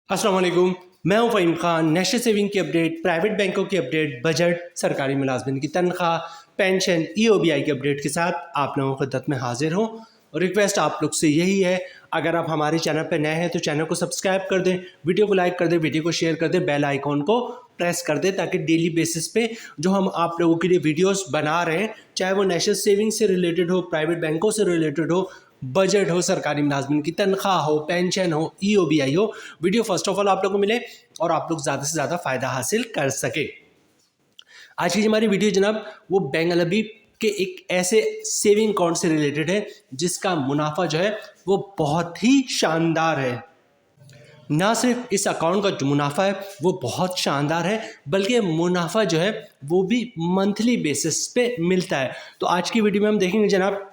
अस्सलाम वालेकुम। मैं हूं फ़हीम खान। नेशनल सेविंग की अपडेट, प्राइवेट बैंकों की अपडेट, बजट, सरकारी मुलाजमिन की तनख्वाह, पेंशन, EOBI की अपडेट के साथ आप लोगों की खिदमत में हाजिर हूं। और रिक्वेस्ट आप लोग से यही है, अगर आप हमारे चैनल पर नए हैं तो चैनल को सब्सक्राइब कर दें, वीडियो को लाइक कर दें, वीडियो को शेयर कर दें, बेल आइकॉन को प्रेस कर दें ताकि डेली बेसिस पे जो हम आप लोगों के लिए वीडियोस बना रहे हैं, चाहे वो नेशनल सेविंग से रिलेटेड हो, प्राइवेट बैंकों से रिलेटेड हो, बजट हो, सरकारी मुलाजमिन की तनख्वाह हो, पेंशन हो, EOBI हो, वीडियो फर्स्ट ऑफ ऑल आप लोगों को मिले और आप लोग ज़्यादा से ज़्यादा फ़ायदा हासिल कर सके। आज की हमारी वीडियो जनाब वो बैंक अलबी के एक ऐसे सेविंग अकाउंट से रिलेटेड है जिसका मुनाफा जो है वो बहुत ही शानदार है। ना सिर्फ इस अकाउंट का जो मुनाफा है वो बहुत शानदार है, बल्कि मुनाफा जो है वो भी मंथली बेसिस पे मिलता है। तो आज की वीडियो में हम देखेंगे जनाब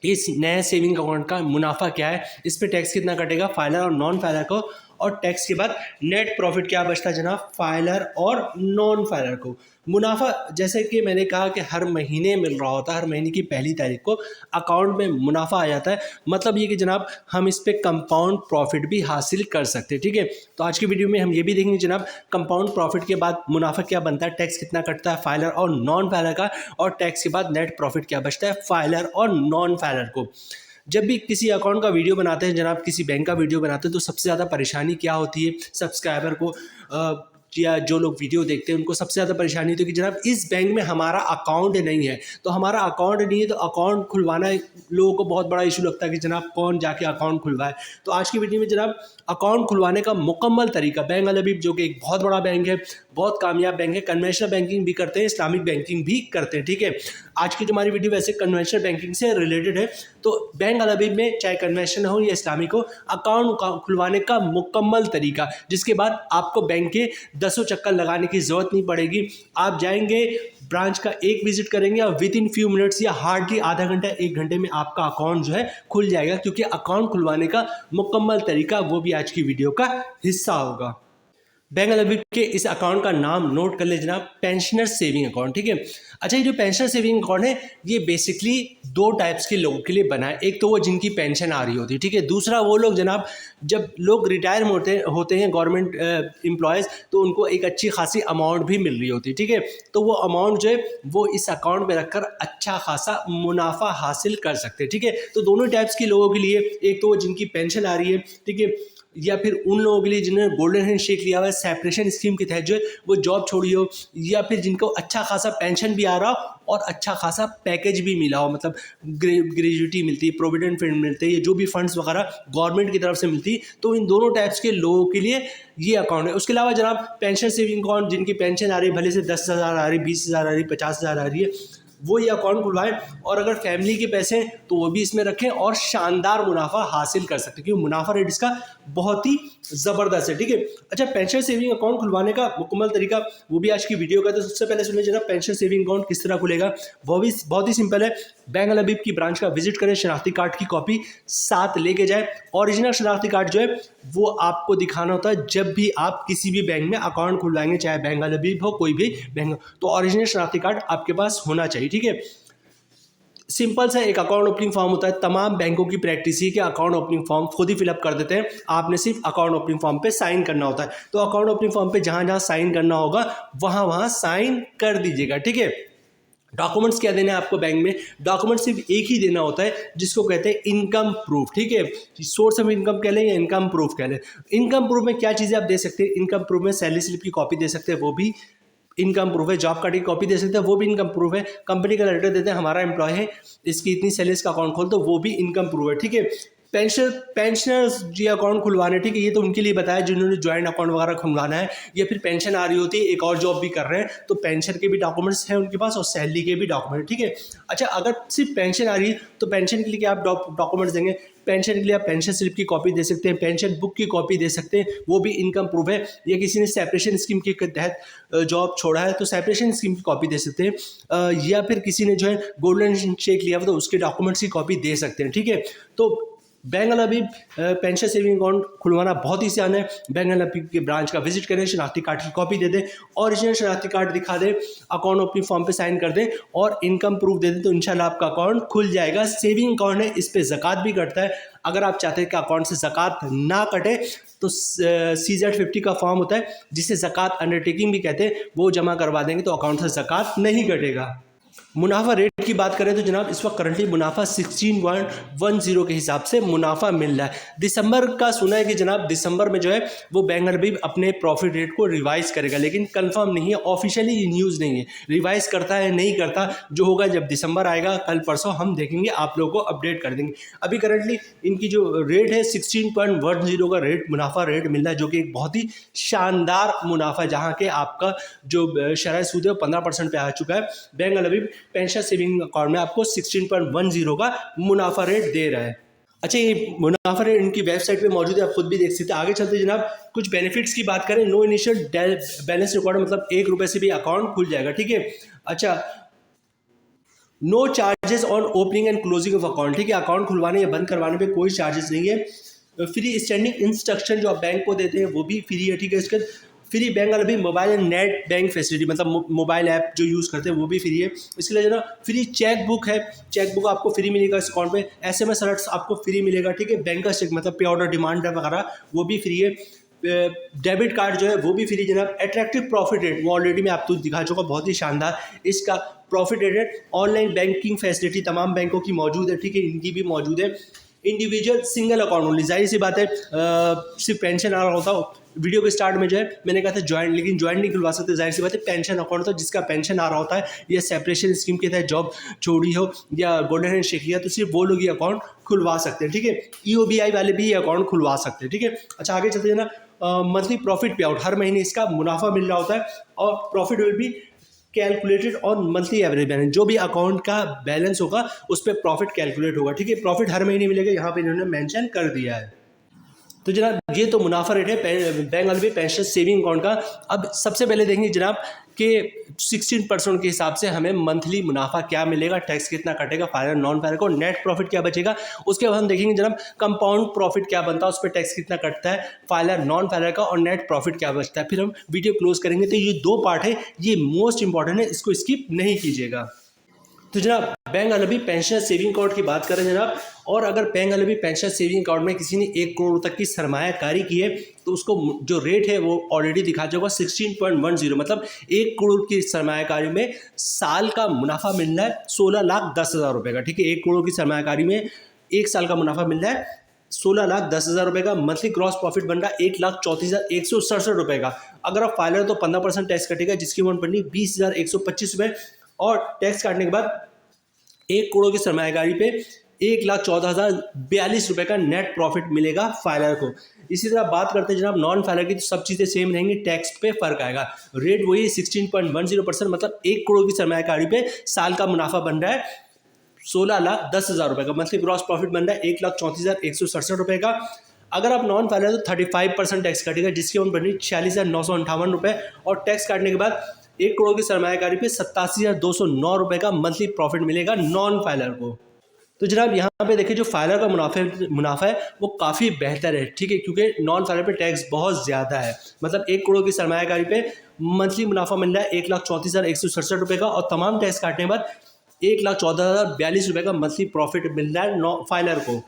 इस नए सेविंग अकाउंट का मुनाफा क्या है, इस पे टैक्स कितना कटेगा फाइलर और नॉन फाइलर को, और टैक्स के बाद नेट प्रॉफिट क्या बचता है जनाब फाइलर और नॉन फाइलर को। मुनाफा जैसे कि मैंने कहा कि हर महीने मिल रहा होता है, हर महीने की पहली तारीख को अकाउंट में मुनाफा आ जाता है। मतलब ये कि जनाब हम इस पे कंपाउंड प्रॉफिट भी हासिल कर सकते हैं। ठीक है, तो आज की वीडियो में हम ये भी देखेंगे जनाब कंपाउंड प्रॉफिट के बाद मुनाफा क्या बनता है, टैक्स कितना कटता है फाइलर और नॉन फाइलर का, और टैक्स के बाद नेट प्रॉफिट क्या बचता है फाइलर और नॉन फाइलर को। जब भी किसी अकाउंट का वीडियो बनाते हैं जनाब, किसी बैंक का वीडियो बनाते हैं, तो सबसे ज़्यादा परेशानी क्या होती है सब्सक्राइबर को या जो लोग वीडियो देखते हैं उनको सबसे ज़्यादा परेशानी होती है कि जनाब इस बैंक में हमारा अकाउंट नहीं है। तो हमारा अकाउंट नहीं है तो अकाउंट खुलवाना लोगों को बहुत बड़ा इशू लगता है कि जनाब कौन जाके अकाउंट खुलवाए। तो आज की वीडियो में जनाब अकाउंट खुलवाने का मुकम्मल तरीका, बैंक अल हबीब जो कि एक बहुत बड़ा बैंक है, बहुत कामयाब बैंक है, कन्वेंशनल बैंकिंग भी करते हैं, इस्लामिक बैंकिंग भी करते हैं। ठीक है, आज की जो हमारी वीडियो वैसे कन्वेंशनल बैंकिंग से रिलेटेड है। तो बैंक अल हबीब में चाहे कन्वेंशनल हो या इस्लामिक हो, अकाउंट खुलवाने का मुकम्मल तरीका, जिसके बाद आपको बैंक के 10 चक्कर लगाने की जरूरत नहीं पड़ेगी। आप जाएंगे ब्रांच का एक विजिट करेंगे और विद इन फ्यू मिनट्स या हार्डली आधा घंटा 1 घंटे में आपका अकाउंट जो है खुल जाएगा, क्योंकि अकाउंट खुलवाने का मुकम्मल तरीका वो भी आज की वीडियो का हिस्सा होगा। बैंक अल हबीब के इस अकाउंट का नाम नोट कर ले जनाब, पेंशनर सेविंग अकाउंट। ठीक है, अच्छा ये जो पेंशनर सेविंग अकाउंट है ये बेसिकली 2 टाइप्स के लोगों के लिए बना है। एक तो वो जिनकी पेंशन आ रही होती है, ठीक है, दूसरा वो लोग जनाब जब लोग रिटायर होते हैं गवर्नमेंट एम्प्लॉयज़, तो उनको एक अच्छी खासी अमाउंट भी मिल रही होती है। ठीक है, तो वो अमाउंट जो है वो इस अकाउंट में रखकर अच्छा खासा मुनाफा हासिल कर सकते हैं। ठीक है, तो दोनों टाइप्स के लोगों के लिए, एक तो वो जिनकी पेंशन आ रही है, ठीक है, या फिर उन लोगों के लिए जिन्होंने गोल्डन हैंड शेक लिया हुआ है सेपरेशन स्कीम के तहत जो है वो जॉब छोड़ी हो, या फिर जिनको अच्छा खासा पेंशन भी आ रहा हो और अच्छा खासा पैकेज भी मिला हो, मतलब ग्रेजुटी मिलती है, प्रोविडेंट फंड मिलते हैं, ये जो भी फंड्स वगैरह गवर्नमेंट की तरफ से मिलती है, तो इन दोनों टाइप्स के लोगों के लिए ये अकाउंट है। उसके अलावा जनाब पेंशन सेविंग अकाउंट जिनकी पेंशन आ रही है, भले से 10,000 आ रही, 20,000 आ रही, 50,000 आ रही है, वो ये अकाउंट खुलवाएं, और अगर फैमिली के पैसे हैं तो वो भी इसमें रखें और शानदार मुनाफा हासिल कर सकते हैं, क्योंकि मुनाफा रेट इसका बहुत ही ज़बरदस्त है। ठीक है, अच्छा पेंशन सेविंग अकाउंट खुलवाने का मुकम्मल तरीका वो भी आज की वीडियो का। तो सबसे पहले सुनिए जनाब पेंशन सेविंग अकाउंट किस तरह खुलेगा, वो भी बहुत ही सिंपल है। बैंक अल हबीब की ब्रांच का विजिट करें, शनाख्ती कार्ड की कॉपी साथ लेके जाए। ओरिजिनल शनाख्ती कार्ड जो है वो आपको दिखाना होता है जब भी आप किसी भी बैंक में अकाउंट खुलवाएंगे, चाहे बैंक अल हबीब हो कोई भी बैंक, तो ओरिजिनल शनाख्ती कार्ड आपके पास होना चाहिए। ठीक है, सिंपल सा एक अकाउंट ओपनिंग फॉर्म होता है, तमाम बैंकों की प्रैक्टिस है कि अकाउंट ओपनिंग फॉर्म खुद ही फिलअप कर देते हैं, आपने सिर्फ अकाउंट ओपनिंग फॉर्म पे साइन करना होता है। तो अकाउंट ओपनिंग फॉर्म पे जहां जहां साइन करना होगा वहां वहां साइन कर दीजिएगा। ठीक है, डॉक्यूमेंट्स क्या देना है आपको बैंक में, डॉक्यूमेंट सिर्फ एक ही देना होता है जिसको कहते हैं इनकम प्रूफ। ठीक है, सोर्स ऑफ इनकम कह लें या इनकम प्रूफ कह लें। इनकम प्रूफ में क्या चीज़ें आप दे सकते हैं, इनकम प्रूफ में सैलरी स्लिप की कॉपी दे सकते हैं, वो भी इनकम प्रूफ है, जॉब कार्ड की कॉपी दे सकते हैं, वो भी इनकम प्रूफ है, कंपनी का लेटर देते हैं हमारा एम्प्लॉय है, इसकी इतनी सैलरी का अकाउंट खोल, तो वो भी इनकम प्रूफ है। ठीक है, पेंशनर्स जी अकाउंट खुलवाने, ठीक है, ये तो उनके लिए बताया जिन्होंने ज्वाइंट अकाउंट वगैरह खुलवाना है, या फिर पेंशन आ रही होती है, एक और जॉब भी कर रहे हैं, तो पेंशन के भी डॉक्यूमेंट्स हैं उनके पास और सैलरी के भी डॉक्यूमेंट। ठीक है, अच्छा अगर सिर्फ पेंशन आ रही है तो पेंशन के लिए क्या आप डॉक्यूमेंट्स देंगे, पेंशन के लिए आप पेंशन स्लिप की कॉपी दे सकते हैं, पेंशन बुक की कॉपी दे सकते हैं, वो भी इनकम प्रूफ है, या किसी ने सेपरेशन स्कीम के तहत जॉब छोड़ा है तो सेपरेशन स्कीम की कॉपी दे सकते हैं, या फिर किसी ने जो है गोल्डन चेक लिया हुआ तो उसके डॉक्यूमेंट्स की कॉपी दे सकते हैं। ठीक है, तो बैंक अल हबीब पेंशन सेविंग अकाउंट खुलवाना बहुत ही आसान है। बैंक अल हबीब के ब्रांच का विजिट करें, शनाख्ती कार्ड की कॉपी दे दें, ओरिजिनल शनाख्ती कार्ड दिखा दें, अकाउंट ओपनिंग फॉर्म पे साइन कर दें और इनकम प्रूफ दे दें, तो इंशाल्लाह आपका अकाउंट खुल जाएगा। सेविंग अकाउंट है, इस पे ज़कात भी कटता है। अगर आप चाहते हैं कि अकाउंट से ज़कात ना कटे तो CZ50 का फॉर्म होता है जिसे ज़कात अंडरटेकिंग भी कहते हैं, वो जमा करवा देंगे तो अकाउंट से ज़कात नहीं कटेगा। मुनाफा रेट की बात करें तो जनाब इस वक्त करंटली मुनाफा 16.10 के हिसाब से मुनाफा मिल रहा है। दिसंबर का सुना है कि जनाब दिसंबर में जो है वो बैंक हबीब अपने प्रॉफिट रेट को रिवाइज करेगा, लेकिन कंफर्म नहीं है, ऑफिशियली ये न्यूज़ नहीं है। रिवाइज करता है नहीं करता, जो होगा जब दिसंबर आएगा कल परसों हम देखेंगे, आप लोगों को अपडेट कर देंगे। अभी करंटली इनकी जो रेट है 16.10 का रेट मुनाफा रेट मिल रहा है, जो कि एक बहुत ही शानदार मुनाफा, जहाँ के आपका जो शरह सूद है 15% पे आ चुका है। बैंक हबीब पेंशन सेविंग अकाउंट में आपको 16.10 का मुनाफा रेट दे रहा है। अच्छा, ये मुनाफा रेट इनकी वेबसाइट पे मौजूद है, आप खुद भी देख सकते हैं। आगे चलते जनाब कुछ बेनिफिट्स की बात करें। नो इनिशियल बैलेंस रिक्वायर्ड, मतलब 1 रुपये से भी अकाउंट खुल जाएगा, ठीक है। अच्छा, no charges on opening and closing of account, ठीक है। अकाउंट खुलवाने या बंद करवाने पे कोई चार्जेस नहीं है। फ्री स्टैंडिंग इंस्ट्रक्शन जो आप बैंक को देते हैं वो भी फ्री है, ठीक है। इसके फ्री बैंक अभी mobile and net bank facility, मतलब मोबाइल ऐप जो यूज़ करते हैं वो भी फ्री है। इसके लिए जो ना फ्री चेक बुक है, चेक बुक आपको फ्री मिलेगा इस अकाउंट पे। SMS अलर्ट्स आपको फ्री मिलेगा, ठीक है। बैंक का चेक मतलब पे ऑर्डर डिमांड वगैरह वो भी फ्री है। डेबिट कार्ड जो है वो भी फ्री जनाब। अट्रैक्टिव प्रॉफिट रेट वो ऑलरेडी मैं आपको दिखा चुका, बहुत ही शानदार इसका प्रॉफिट रेट है। ऑनलाइन बैंकिंग फैसिलिटी तमाम बैंकों की मौजूद है, ठीक है, इनकी भी मौजूद है। इंडिविजुअल सिंगल अकाउंट ओनली, जाहिर सी बात है सिर्फ पेंशन आ रहा होता। वीडियो के स्टार्ट में जो है मैंने कहा था ज्वाइंट, लेकिन ज्वाइंट नहीं खुलवा सकते, जाहिर सी बात है पेंशन अकाउंट था जिसका पेंशन आ रहा होता है या सेपरेशन स्कीम के तहत जॉब छोड़ी हो या गोल्डन हैंड शेक लिया, तो सिर्फ वो लोग ये अकाउंट खुलवा सकते हैं, ठीक है। EOBI वाले भी ये अकाउंट खुलवा सकते हैं, ठीक है। अच्छा, आगे चलते हैं ना, मंथली प्रॉफिट पे आउट, हर महीने इसका मुनाफा मिल रहा होता है और प्रॉफिट विल भी calculated on monthly average balance, जो भी अकाउंट का बैलेंस होगा उस पर प्रॉफिट कैलकुलेट होगा, ठीक है। प्रॉफिट हर महीने मिलेगा, यहाँ पे इन्होंने मेंशन कर दिया है। तो जनाब ये तो मुनाफा रेट है बैंक हबीब पेंशन सेविंग अकाउंट का। अब सबसे पहले देखेंगे जनाब कि 16% के हिसाब से हमें मंथली मुनाफा क्या मिलेगा, टैक्स कितना कटेगा, फायदा नॉन फायदा को, नेट प्रॉफिट क्या बचेगा। उसके बाद हम देखेंगे जनाब कंपाउंड प्रॉफिट क्या बनता है, उस पर टैक्स कितना कटता है, फायदा नॉन फायदा का, और नेट प्रॉफिट क्या बचता है। फिर हम वीडियो क्लोज करेंगे। तो ये 2 पार्ट है, ये मोस्ट इंपॉर्टेंट है, इसको स्किप नहीं कीजिएगा। तो जनाब बैंक हबीब पेंशन सेविंग अकाउंट की बात करें जनाब, और अगर बैंक हबीब पेंशन सेविंग अकाउंट में किसी ने 1 करोड़ तक की सरमायाकारी की है तो उसको जो रेट है वो ऑलरेडी दिखा जाएगा 16.10, मतलब 1 करोड़ की सरमायाकारी में साल का मुनाफा मिल रहा है 16,10,000 रुपये का, ठीक है। 1 करोड़ की सरमायाकारी में 1 साल का मुनाफा मिल रहा है 16,10,000 रुपये का। मंथली क्रॉस प्रॉफिट बन रहा है 1,34,167 रुपये का। अगर आप फाइलर तो 15% टैक्स कटेगा, जिसकी अमाउंट बननी 20,125 रुपये, और टैक्स काटने के बाद 1 करोड़ की सरमायाकारी पे 1,14,042 रुपये का नेट प्रॉफिट मिलेगा फाइलर को। इसी तरह बात करते हैं जनाब नॉन फाइलर की, तो सब चीज़ें सेम रहेंगी, टैक्स पे फर्क आएगा। रेट वही 16.10%, मतलब 1 करोड़ की सरमायाकारी पे साल का मुनाफा बन रहा है 16,10,000 रुपये का। मंथली ग्रॉस प्रॉफिट बन रहा है 1,34,167 रुपये का। अगर आप नॉन फाइलर तो 35% टैक्स कटेगा, जिसकी अमाउंट बनी 46,958 रुपये, और टैक्स काटने के बाद 1 करोड़ की सरमायाकारी पे 87,209 रुपये का मंथली प्रॉफिट मिलेगा नॉन फाइलर को। तो जनाब यहाँ पे देखिए जो फाइलर का मुनाफा है वो काफ़ी बेहतर है, ठीक है, क्योंकि नॉन फाइलर पे टैक्स बहुत ज़्यादा है। मतलब 1 करोड़ की सरमायाकारी पे मंथली मुनाफा मिल रहा है 1,34,167 रुपये का, और तमाम टैक्स काटने के बाद 1,14,042 रुपये का मंथली प्रॉफिट मिल रहा है फाइलर को।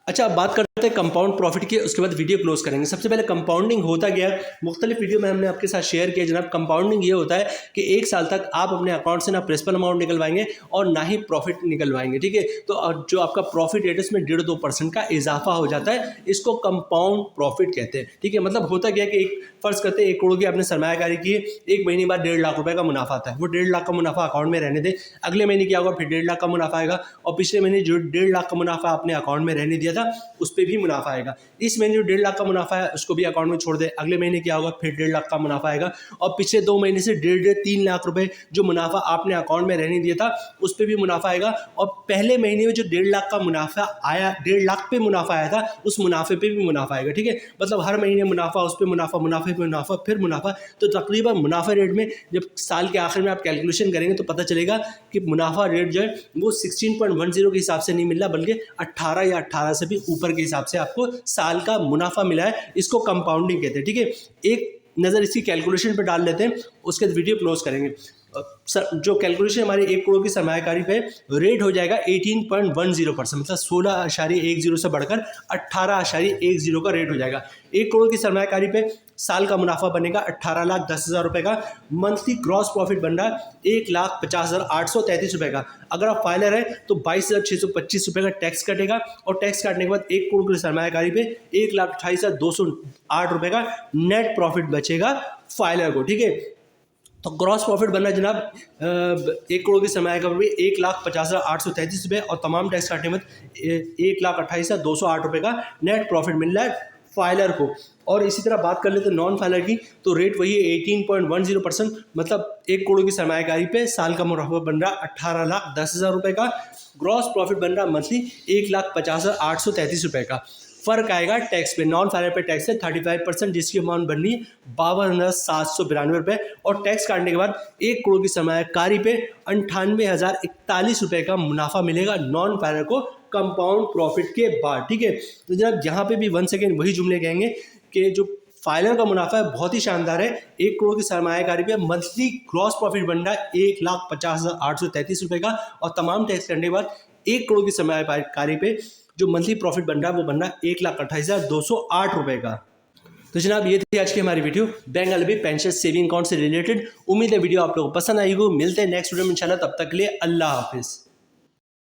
अच्छा, अब बात करते हैं कंपाउंड प्रॉफिट की, उसके बाद वीडियो क्लोज करेंगे। सबसे पहले कंपाउंडिंग होता गया, मुख्तलिफ वीडियो में हमने आपके साथ शेयर किया जनाब। कंपाउंडिंग ये होता है कि 1 साल तक आप अपने अकाउंट से ना प्रिंसिपल अमाउंट निकलवाएंगे और ना ही प्रॉफिट निकलवाएंगे, ठीक है। तो जो आपका प्रॉफिट रेट है उसमें 1.5-2% का इजाफा हो जाता है, इसको कंपाउंड प्रॉफिट कहते हैं, ठीक है। मतलब होता गया कि एक फर्ज करते हैं 1 करोड़ की आपने सरमायाकारी की है, 1 महीने बाद 1.5 लाख रुपये का मुनाफा आता है। वो 1.5 लाख का मुनाफा अकाउंट में रहने दे, अगले महीने क्या होगा, फिर 1.5 लाख का मुनाफा आएगा, और पिछले महीने जो 1.5 लाख का मुनाफा आपने अकाउंट में रहने दिया था उस पर भी मुनाफा आएगा। इस महीने जो 1.5 लाख का मुनाफा है उसको भी अकाउंट में छोड़ दे, अगले महीने क्या होगा, फिर 1.5 लाख का मुनाफा आएगा, और पिछले 2 महीने से 1.5-3 लाख रुपए जो मुनाफा आपने अकाउंट में रहने दिया था उस पर भी मुनाफा आएगा, और पहले महीने में जो 1.5 लाख का मुनाफा आया, 1.5 लाख पे मुनाफा आया था, उस मुनाफे पे भी मुनाफा आएगा, ठीक है। मतलब हर महीने मुनाफा, उस पर मुनाफा, मुनाफे पे मुनाफा, फिर मुनाफा। तो तकरीबन मुनाफा रेट में जब साल के आखिर में आप कैलकुलेशन करेंगे तो पता चलेगा कि मुनाफा रेट जो है वो 16.10 के हिसाब से नहीं मिल रहा, बल्कि 18 या 18 से भी ऊपर के हिसाब से आपको साल का मुनाफा मिला है। इसको कंपाउंडिंग कहते हैं, ठीक है। एक नज़र इसकी कैलकुलेशन पे डाल लेते हैं, उसके बाद वीडियो क्लोज करेंगे। जो कैलकुलेशन हमारी 1 करोड़ की सरमायाकारी पे रेट हो जाएगा 18.10%, मतलब 16.10 से बढ़कर 18.10 का रेट हो जाएगा। 1 करोड़ की सरमायाकारी पे साल का मुनाफा बनेगा 18,10,000 रुपये का। मंथली ग्रॉस प्रॉफिट बन रहा है 1,50,833 रुपये का। अगर आप फाइलर है तो 22,625 रुपये का टैक्स कटेगा और टैक्स काटने के बाद 1 करोड़ की सरमायाकारी पे 1,28,208 रुपये का नेट प्रॉफिट बचेगा फाइलर को, ठीक है। तो ग्रॉस प्रॉफिट बनना जनाब 1 करोड़ की सरमायाकारी पे 1,50,833 रुपये और तमाम टैक्स काटने में 1,28,208 रुपये का नेट प्रॉफिट मिल रहा है फाइलर को। और इसी तरह बात कर लेते हैं नॉन फाइलर की, तो रेट वही है 18.10%, मतलब 1 करोड़ की सरमायाकारी पे साल का मुनाफा बन रहा 18,10,000 रुपये का। ग्रॉस प्रॉफिट बन रहा मंथली 1,50,833 रुपये का। फर्क आएगा टैक्स पे, नॉन फाइलर पे टैक्स है 35%, जिसकी अमाउंट बन रही है 52,792 रुपये और टैक्स काटने के बाद 1 करोड़ की सरमायाकारी पे 98,041 रुपये का मुनाफा मिलेगा नॉन फाइलर को कंपाउंड प्रॉफिट के बाद, ठीक है। तो जनाब यहाँ पे भी 1 सेकेंड वही जुमले कहेंगे कि जो फाइलर का मुनाफा है बहुत ही शानदार है। 1 करोड़ की सरमायाकारी पे मंथली ग्रॉस प्रॉफिट बन रहा है 1,50,833 रुपये का और तमाम टैक्स करने के बाद 1 करोड़ की सरमायाकारी पे जो मंथली प्रॉफिट बन रहा है वो बन रहा है 1,28,208 रुपये का। तो जनाब ये थी आज की हमारी video bank LB pension saving account से रिलेटेड। उम्मीद है वीडियो आप लोगों को पसंद आई होगी। मिलते हैं नेक्स्ट वीडियो में इंशाल्लाह, तब तक के लिए अल्लाह हाफिज़।